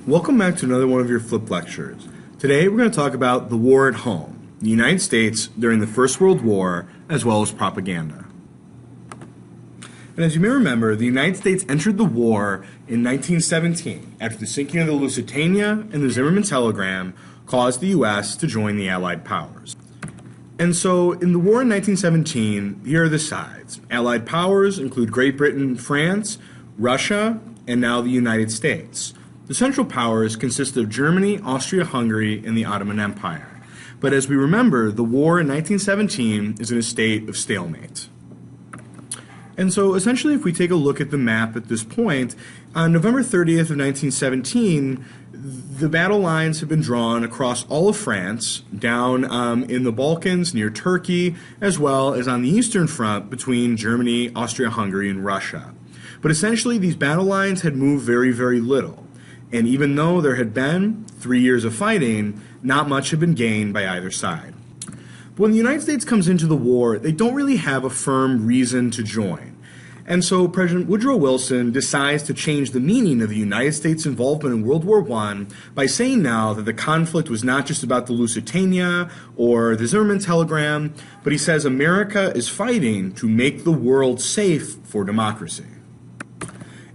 Welcome back to another one of your flip lectures. Today we're going to talk about the war at home, the United States during the First World War, as well as propaganda. And as you may remember, the United States entered the war in 1917 after the sinking of the Lusitania and the Zimmerman telegram caused the U.S. to join the Allied powers. And so in the war in 1917, here are the sides. Allied powers include Great Britain, France, Russia, and now the United States. The Central Powers consist of Germany, Austria-Hungary, and the Ottoman Empire. But as we remember, the war in 1917 is in a state of stalemate. And so essentially, if we take a look at the map at this point, on November 30th of 1917, the battle lines have been drawn across all of France, down in the Balkans near Turkey, as well as on the Eastern Front between Germany, Austria-Hungary, and Russia. But essentially, these battle lines had moved very, very little. And even though there had been 3 years of fighting, not much had been gained by either side. But when the United States comes into the war, they don't really have a firm reason to join. And so President Woodrow Wilson decides to change the meaning of the United States' involvement in World War I by saying now that the conflict was not just about the Lusitania or the Zimmerman telegram, but he says America is fighting to make the world safe for democracy.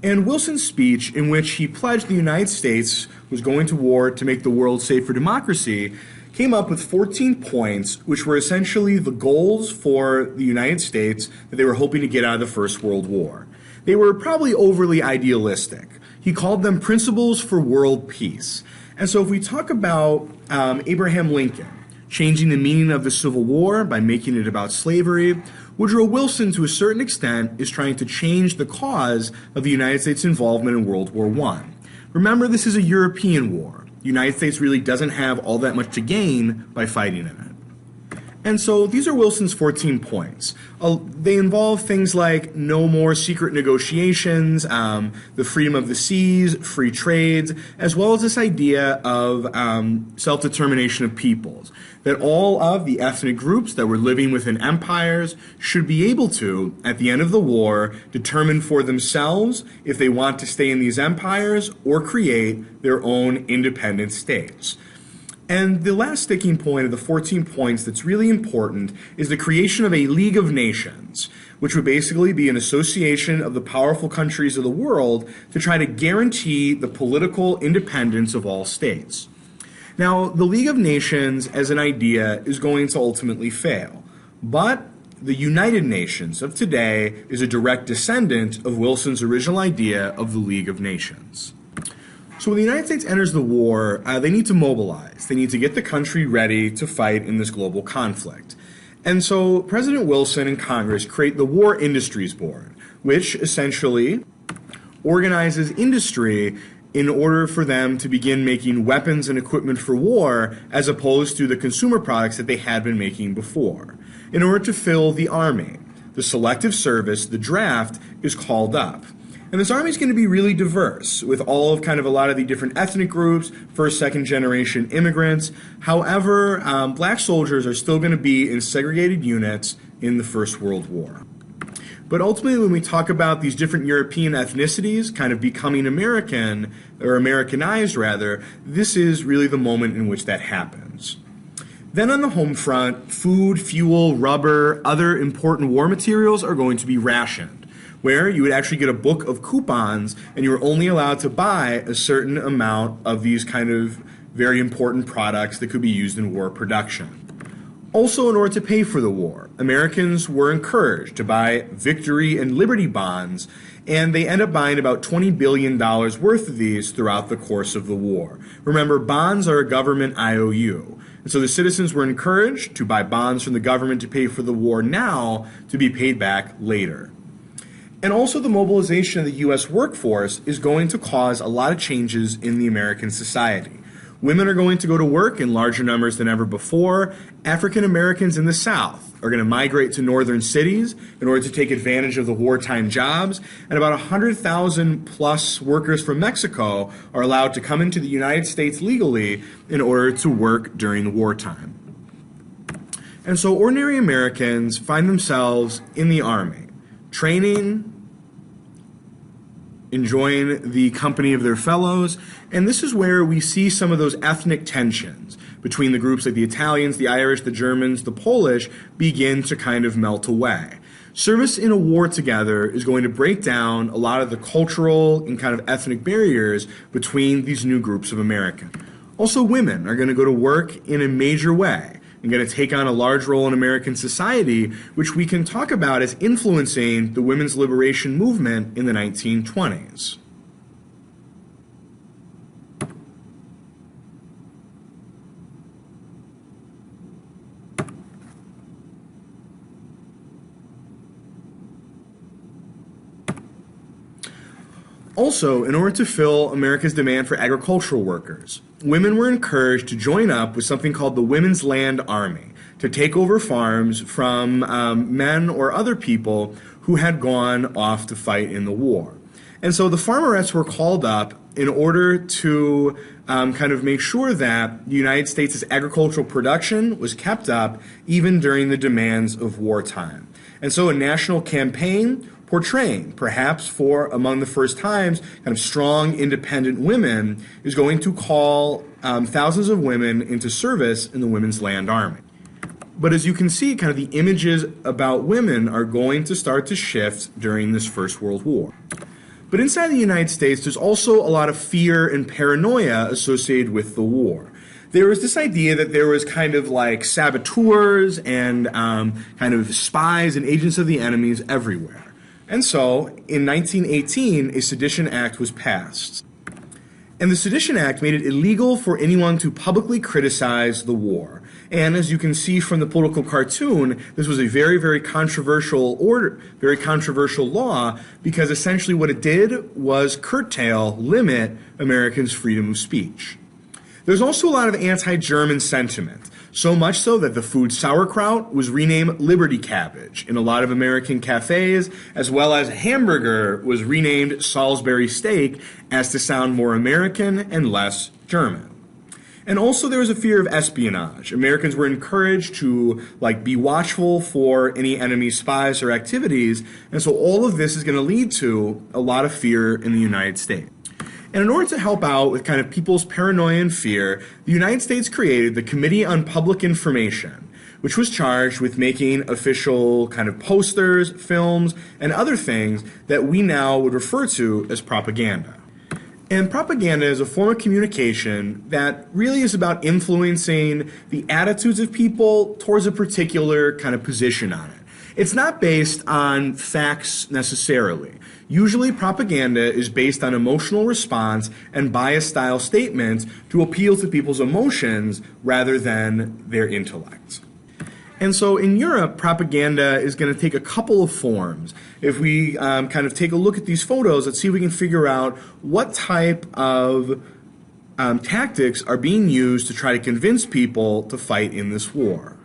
And Wilson's speech, in which he pledged the United States was going to war to make the world safe for democracy, came up with 14 points, which were essentially the goals for the United States that they were hoping to get out of the First World War. They were probably overly idealistic. He called them principles for world peace. And so if we talk about Abraham Lincoln changing the meaning of the Civil War by making it about slavery, Woodrow Wilson, to a certain extent, is trying to change the cause of the United States' involvement in World War I. Remember, this is a European war. The United States really doesn't have all that much to gain by fighting in it. And so these are Wilson's 14 points. They involve things like no more secret negotiations, the freedom of the seas, free trades, as well as this idea of self-determination of peoples, that all of the ethnic groups that were living within empires should be able to, at the end of the war, determine for themselves if they want to stay in these empires or create their own independent states. And the last sticking point of the 14 points that's really important is the creation of a League of Nations, which would basically be an association of the powerful countries of the world to try to guarantee the political independence of all states. Now, the League of Nations as an idea is going to ultimately fail, but the United Nations of today is a direct descendant of Wilson's original idea of the League of Nations. So when the United States enters the war, they need to mobilize. They need to get the country ready to fight in this global conflict. And so President Wilson and Congress create the War Industries Board, which essentially organizes industry in order for them to begin making weapons and equipment for war as opposed to the consumer products that they had been making before. In order to fill the army, the selective service, the draft, is called up. And this army is going to be really diverse with all of kind of a lot of the different ethnic groups, first, second generation immigrants. However, black soldiers are still going to be in segregated units in the First World War. But ultimately, when we talk about these different European ethnicities kind of becoming American, or Americanized rather, this is really the moment in which that happens. Then on the home front, food, fuel, rubber, other important war materials are going to be rationed, where you would actually get a book of coupons and you were only allowed to buy a certain amount of these kind of very important products that could be used in war production. Also, in order to pay for the war, Americans were encouraged to buy victory and liberty bonds, and they end up buying about $20 billion worth of these throughout the course of the war. Remember, bonds are a government IOU. And so the citizens were encouraged to buy bonds from the government to pay for the war now to be paid back later. And also the mobilization of the U.S. workforce is going to cause a lot of changes in the American society. Women are going to go to work in larger numbers than ever before. African Americans in the South are going to migrate to northern cities in order to take advantage of the wartime jobs. And about 100,000 plus workers from Mexico are allowed to come into the United States legally in order to work during the wartime. And so ordinary Americans find themselves in the Army, training, enjoying the company of their fellows, and this is where we see some of those ethnic tensions between the groups like the Italians, the Irish, the Germans, the Polish begin to kind of melt away. Service in a war together is going to break down a lot of the cultural and kind of ethnic barriers between these new groups of Americans. Also, women are going to go to work in a major way and going to take on a large role in American society, which we can talk about as influencing the women's liberation movement in the 1920s. Also, in order to fill America's demand for agricultural workers, women were encouraged to join up with something called the Women's Land Army to take over farms from men or other people who had gone off to fight in the war. And so the farmerettes were called up in order to kind of make sure that the United States' agricultural production was kept up even during the demands of wartime. And so a national campaign portraying, perhaps for among the first times, kind of strong, independent women, is going to call thousands of women into service in the Women's Land Army. But as you can see, kind of the images about women are going to start to shift during this First World War. But inside the United States, there's also a lot of fear and paranoia associated with the war. There was this idea that there was kind of like saboteurs and kind of spies and agents of the enemies everywhere. And so, in 1918, a Sedition Act was passed. And the Sedition Act made it illegal for anyone to publicly criticize the war. And as you can see from the political cartoon, this was a very, very controversial law, because essentially what it did was limit Americans' freedom of speech. There's also a lot of anti-German sentiment, so much so that the food sauerkraut was renamed Liberty Cabbage in a lot of American cafes, as well as hamburger was renamed Salisbury Steak as to sound more American and less German. And also there was a fear of espionage. Americans were encouraged to be watchful for any enemy spies or activities, and so all of this is going to lead to a lot of fear in the United States. And in order to help out with kind of people's paranoia and fear, the United States created the Committee on Public Information, which was charged with making official kind of posters, films, and other things that we now would refer to as propaganda. And propaganda is a form of communication that really is about influencing the attitudes of people towards a particular kind of position on it. It's not based on facts necessarily. Usually propaganda is based on emotional response and bias-style statements to appeal to people's emotions rather than their intellect. And so in Europe, propaganda is going to take a couple of forms. If we kind of take a look at these photos, let's see if we can figure out what type of tactics are being used to try to convince people to fight in this war.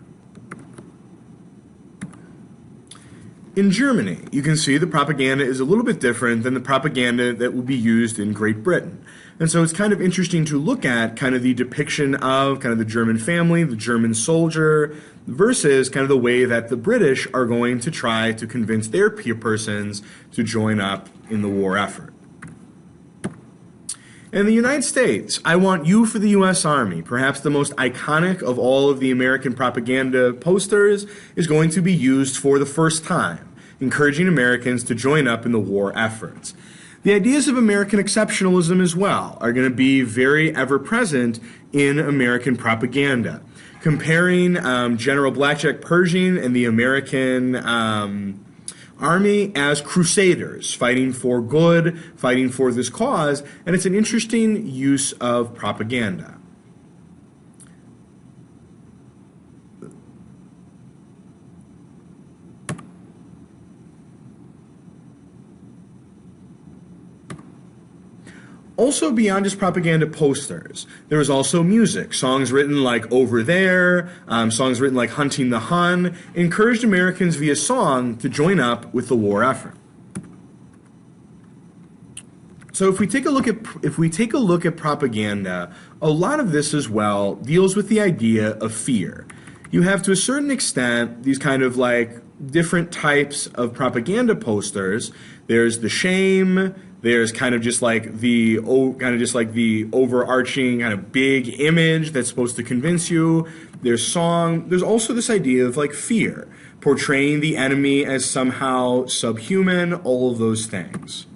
In Germany, you can see the propaganda is a little bit different than the propaganda that will be used in Great Britain. And so it's kind of interesting to look at kind of the depiction of kind of the German family, the German soldier, versus kind of the way that the British are going to try to convince their peer persons to join up in the war effort. In the United States, I want you for the U.S. Army, perhaps the most iconic of all of the American propaganda posters, is going to be used for the first time, encouraging Americans to join up in the war efforts. The ideas of American exceptionalism as well are going to be very ever-present in American propaganda. Comparing General Blackjack Pershing and the American Army as crusaders, fighting for good, fighting for this cause, and it's an interesting use of propaganda. Also, beyond just propaganda posters, there was also music. Songs written like Over There, songs written like Hunting the Hun, encouraged Americans via song to join up with the war effort. So if we take a look at propaganda, a lot of this as well deals with the idea of fear. You have to a certain extent these kind of like different types of propaganda posters. There's the shame, There's kind of just like the overarching kind of big image that's supposed to convince you. There's song. There's also this idea of like fear, portraying the enemy as somehow subhuman, all of those things.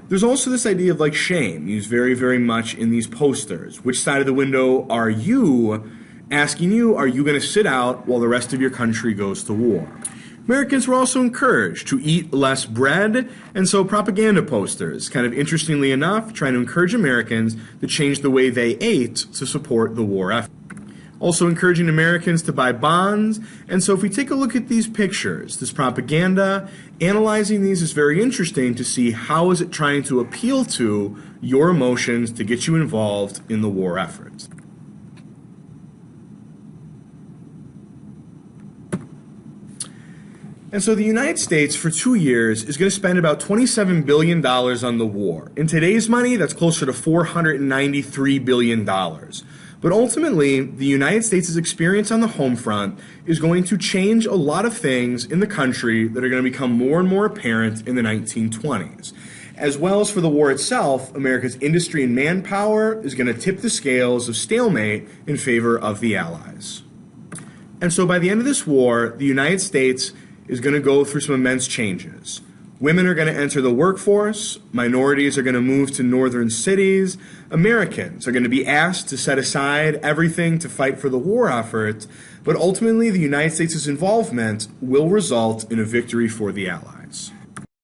There's also this idea of like shame, used very, very much in these posters. Which side of the window are you? Asking you, are you going to sit out while the rest of your country goes to war? Americans were also encouraged to eat less bread, and so propaganda posters, kind of interestingly enough, trying to encourage Americans to change the way they ate to support the war effort. Also encouraging Americans to buy bonds, and so if we take a look at these pictures, this propaganda, analyzing these is very interesting to see how is it trying to appeal to your emotions to get you involved in the war effort. And so the United States, for 2 years, is going to spend about $27 billion on the war. In today's money, that's closer to $493 billion. But ultimately, the United States' experience on the home front is going to change a lot of things in the country that are going to become more and more apparent in the 1920s. As well as for the war itself, America's industry and manpower is going to tip the scales of stalemate in favor of the Allies. And so by the end of this war, the United States is going to go through some immense changes. Women are going to enter the workforce, minorities are going to move to northern cities, Americans are going to be asked to set aside everything to fight for the war effort, but ultimately the United States' involvement will result in a victory for the Allies.